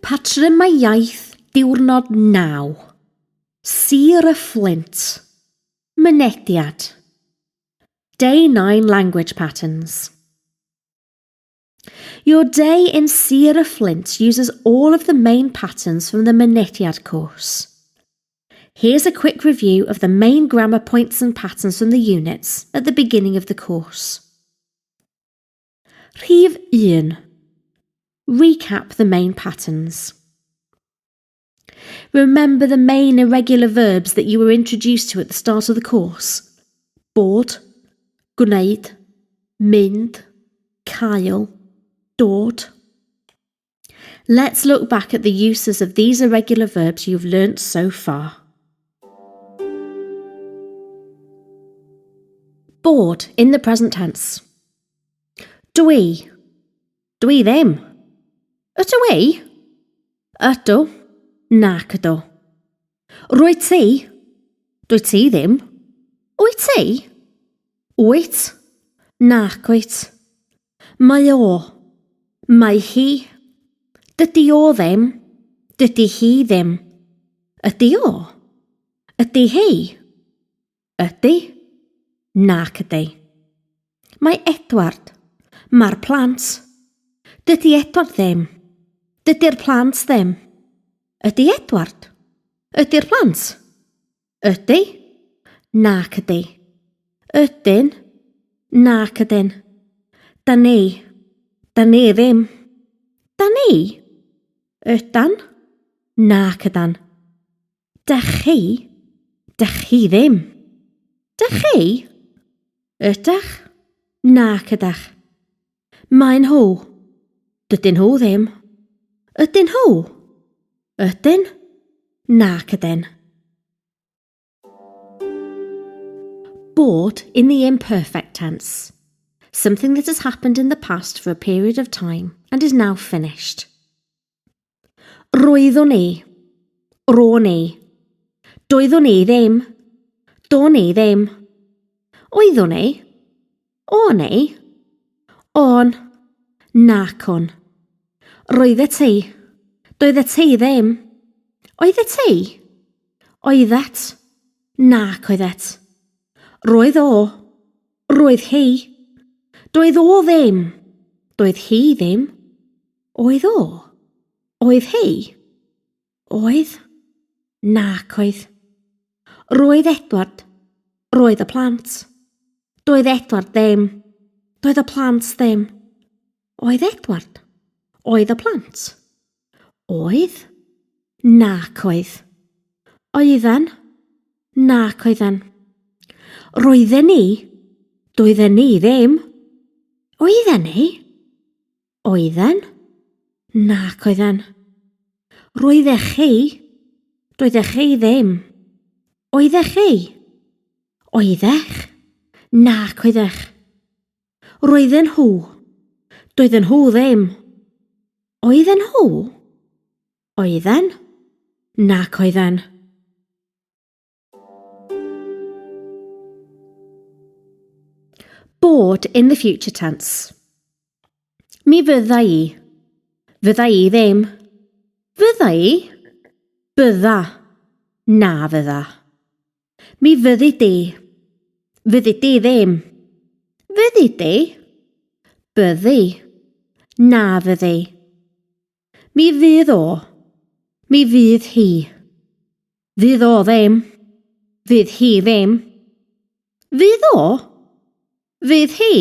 Patrymau Iaith diwrnod 9. Sir y Fflint. Mynediad. Day 9 language patterns. Your day in Sir y Fflint uses all of the main patterns from the Mynediad course. Here's a quick review of the main grammar points and patterns from the units at the beginning of the course. Rhif 1. Recap the main patterns. Remember the main irregular verbs that you were introduced to at the start of the course. Bod, gwneud, mynd, cael, dod. Let's look back at the uses of these irregular verbs you've learnt so far. Bod in the present tense. Dwi. Dwi ddim. Ydw i? Ydw. Nac ydw. Rwyt ti? Dwyt ti ddim. Wyt ti? Wyt. Nac wyt. Mae o. Mae hi. Dydy o ddim. Dydy hi ddim. Ydy o? Ydy hi? Ydy? Nac ydy. Mae Edward. Mae'r plant. Dydy Edward ddim. Dydy'r plant ddim. Ydy Edward? Ydy'r plant? Ydy? Nac ydy. Ydyn? Nac ydyn. Da ni. Da ni ddim. Da ni? Ydan? Nac ydan. Dach chi? Dach chi ddim. Dach chi? Ydach? Nac ydach. Mae'n nhw. Dydyn nhw ddim. Ydyn nhw? Ydyn? Nac ydyn. Bod in the imperfect tense. Something that has happened in the past for a period of time and is now finished. Roeddwn ni. Ro ni. Doeddwn ni ddim. Do ni ddim. Oeddwn ni. O ni. On. Nac on. Roeddet ti. Doeddet ti ddim. Oeddet ti? Oeddet. Nac oeddet. Roedd o. Roedd hi. Doedd o ddim. Doedd hi ddim. Oedd o. Oedd hi. Oedd. Nac oedd. Roedd Edward. Roedd y plant. Doedd Edward ddim. Doedd y plant ddim. Oedd Edward. Oedd y plant. Oedd. Nac oedd. Oedden. Nac oedden. Roedden ni. Doedden ni ddim. Oedden ni. Oedden. Nac oedden. Roeddech chi. Doeddech chi ddim. Oeddech chi. Oeddech. Nac oeddech. Roedden nhw. Doedden nhw ddim. Oedden nhw. Oedden. Nac oedden. Bod in the future tense. Mi fydda i. Fydda i ddim. Fydda i. Bydda. Na fydda. Mi fyddi di. Fyddi di ddim. Fyddi di. Byddi. Na fyddi. Mi fydd o. Mi fydd hi. Fydd o ddim. Fydd hi ddim. Fydd o. Fydd hi.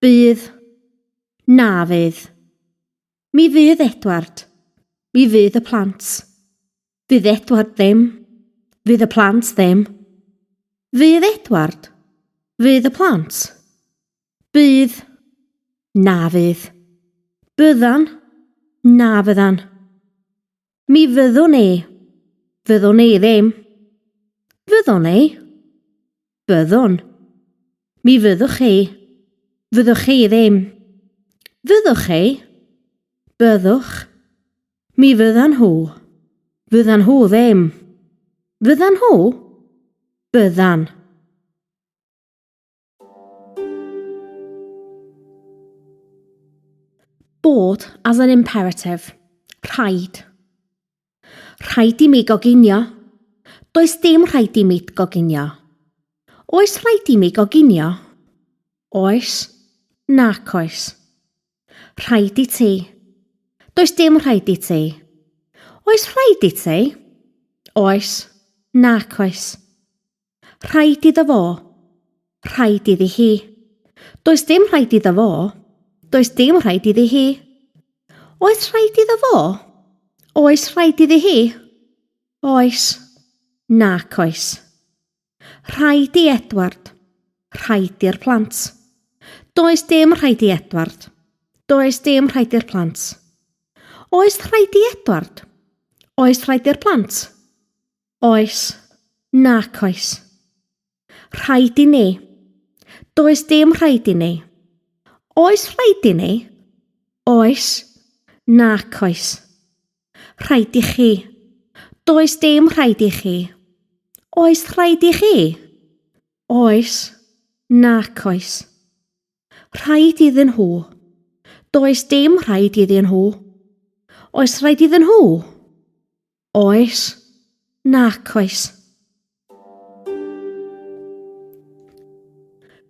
Bydd. Na fydd. Mi fydd Edward. Mi fydd y plant. Fydd Edward ddim. Fydd y plant ddim. Fydd Edward. Fydd y plant. Bydd. Na fydd. Byddan. Na fyddan. Mi fyddwn ni. Fyddwn ni ddim. Fyddwn ni. Byddwn. Mi fyddwch chi. Fyddwch chi ddim. Fyddwch chi. Byddwch. Mi fyddan nhw. Fyddan nhw ddim. Fyddan nhw. Byddan. Bod as an imperative. Rhaid. Rhaid I mi goginio. Does dim rhaid I mi goginio. Oes rhaid I mi goginio? Oes. Nac oes. Rhaid I ti. Does dim rhaid I ti. Oes rhaid I ti? Oes. Nac oes. Rhaid iddo fo. Rhaid iddi hi. Does dim rhaid iddo fo. Does dim rhaid iddi hi. Oes rhaid iddo fo? Oes rhaid iddi hi. Oes. Nac oes. Rhaid I Edward. Rhaid i'r plant. Does dim rhaid I Edward. Does dim rhaid i'r plant. Oes rhaid I Edward? Oes rhaid i'r plant? Oes. Nac oes. Rhaid I ni. Does dim rhaid I ni. Oes rhaid I ni? Oes. Nac oes. Rhaid I chi. Does dim rhaid I chi. Oes rhaid I chi? Oes. Nac oes. Rhaid iddyn nhw. Does dim rhaid iddyn nhw. Oes rhaid iddyn nhw? Oes. Nac oes.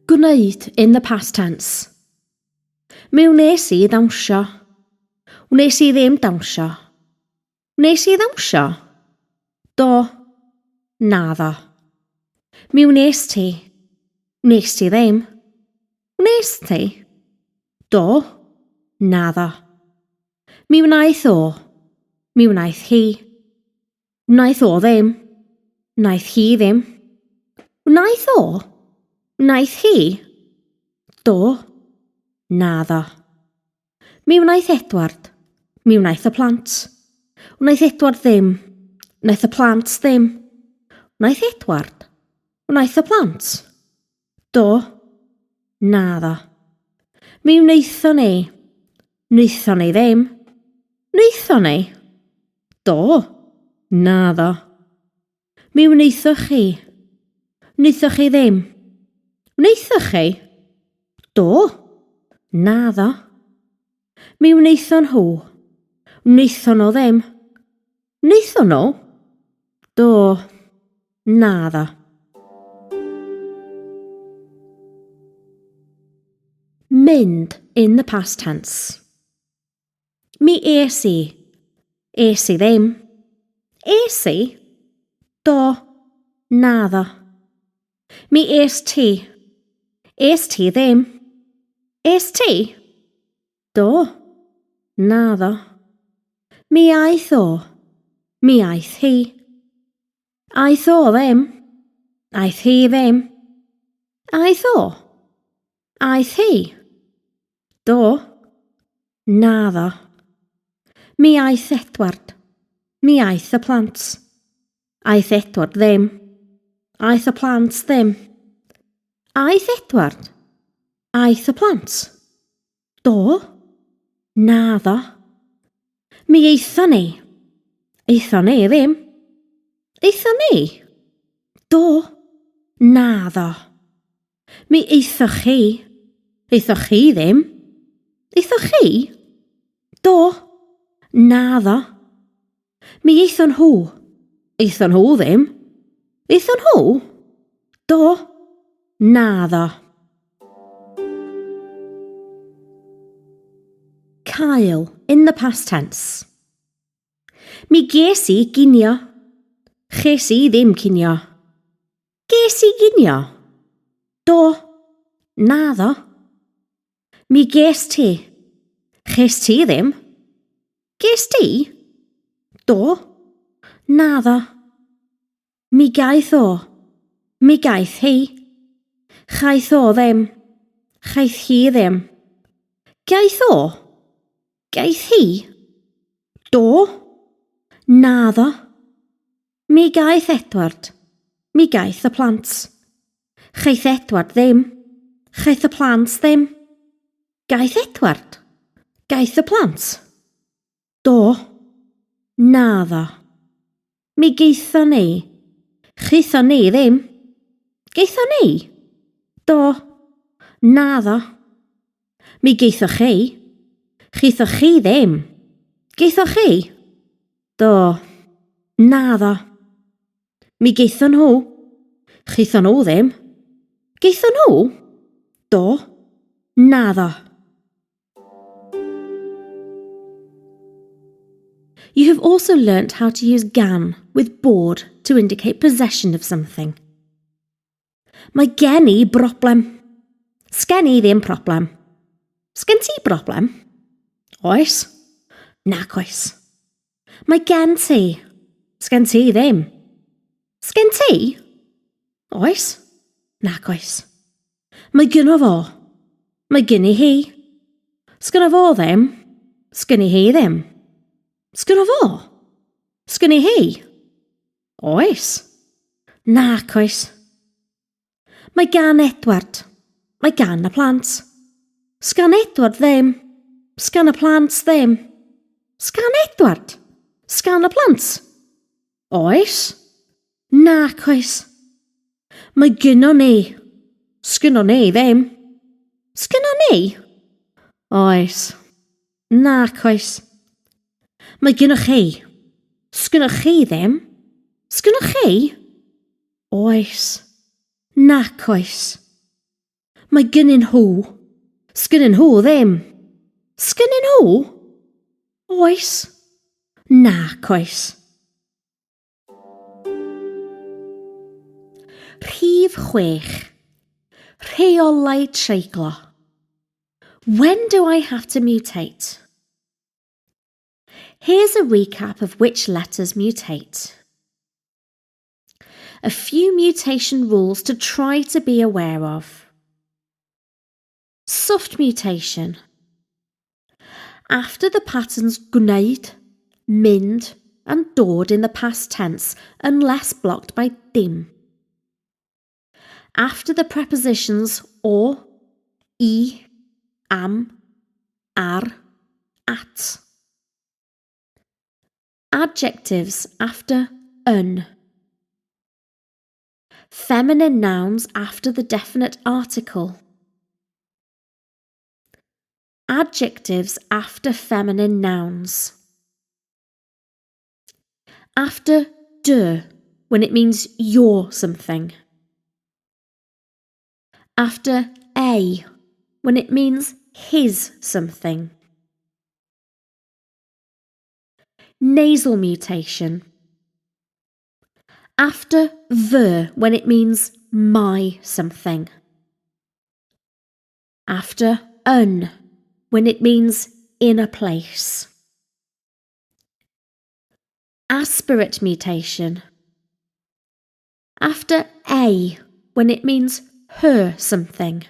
Gwneud in the past tense. Mi wnes I ddawnsio. Wnes I ddim dawnsio. Wnes I ddawnsio? Do. Naddo. Mi wnes ti. Wnes ti ddim. Wnes ti? Do. Naddo. Mi wnaeth o. Mi wnaeth hi. Wnaeth o ddim. Wnaeth hi ddim. Wnaeth o. Wnaeth hi. Do. Naddo. Mi wnaeth Edward. Mi wnaeth y plant. Wnaeth Edward ddim. Wnaeth y plant ddim. Wnaeth Edward. Wnaeth y plant. Do. Naddo. Mi wnaethon ni. Wnaethon ni ddim. Wnaethon ni. Do. Naddo. Mi wnaethoch chi. Wnaethoch chi ddim. Wnaethoch chi. Do. Naddo. Mi wnaethon nhw. Wnaethon nhw ddim. Wnaethon nhw. Do. Naddo. Mynd in the past tense. Mi es I. Es I ddim. Es I. Do. Naddo. Mi es ti. Es ti ddim. Es ti? Do. Naddo. Mi aeth o. Mi aeth hi. Aeth o ddim. Aeth hi ddim. Aeth o. Aeth hi. Do. Naddo. Mi aeth Edward. Mi aeth y plant. Aeth Edward ddim. Aeth y plant ddim. Aeth Edward. Aeth y plant. Do. Naddo. Mi eithon ni. Eithon ni ddim. Eithon ni. Do. Naddo. Mi eithoch chi. Eithoch chi ddim. Eithoch chi? Do. Naddo. Mi eithon nhw. Eithon nhw ddim. Eithon nhw? Do. Naddo. Cael in the past tense. Mi ges I ginio. Ches I ddim cinio. Ges I ginio? Do. Naddo. Mi ges ti. Ches ti ddim. Ges ti? Do. Naddo. Mi gaeth o. Mi gaeth hi. Chaeth o ddim. Chaeth hi ddim. Gaeth o. Gaeth hi. Do. Naddo. Mi gaeth Edward. Mi gaeth y plant. Chaeth Edward ddim. Chaeth y plant ddim. Gaeth Edward. Gaeth y plant. Do. Naddo. Mi geithon ni. Chaethon ni ddim. Geithon ni? Do. Naddo. Mi geithoch chi. Chaethoch chi ddim. Geithoch chi? Do. Naddo. Mi geithon nhw. Geithon nhw ddim. Geithon nhw? Do. Naddo. You have also learnt how to use gan with bod to indicate possession of something. Mae gen I broblem. Sgen I ddim problem. Sgen ti broblem? Oes? Nac oes. Mae gen ti. Sgen ti ddim. Sgen ti? Oes? Nac oes. Mae gynno fo. Mae gyn I hi. Sgynno fo ddim. Sgyn I hi ddim. Sgynno fo? Sgyn I hi? Oes? Nac oes. Mae gan Edward. Mae gan y plant. Sgan Edward ddim. Sgan y plant ddim. Sgan Edward. Sgan y plant. Oes? Nac oes. Mae gynno ni. Sgynno ni ddim. Sgynno ni? Oes. Nac oes. Mae gynnoch chi. Sgynnoch chi ddim. Sgynnoch chi? Oes. Nac oes. Mae gynnyn nhw. Sgynnyn nhw ddim. Sgynnyn nhw? Oes. Nac oes. Rhif 6. Rheolau treiglo. When do I have to mutate? Here's a recap of which letters mutate. A few mutation rules to try to be aware of. Soft mutation. After the patterns gwneud, mynd and dod in the past tense unless blocked by dim. After the prepositions o, I, am, ar, at. Adjectives after un. Feminine nouns after the definite article. Adjectives after feminine nouns. After de, when it means you're something. After a, when it means his something. Nasal mutation. After the, when it means my something. After un, when it means in a place. Aspirate mutation. After a, when it means her something.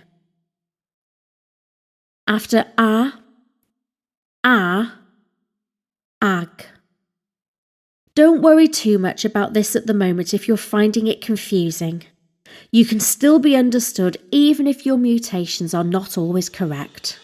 After a, ag. Don't worry too much about this at the moment if you're finding it confusing. You can still be understood even if your mutations are not always correct.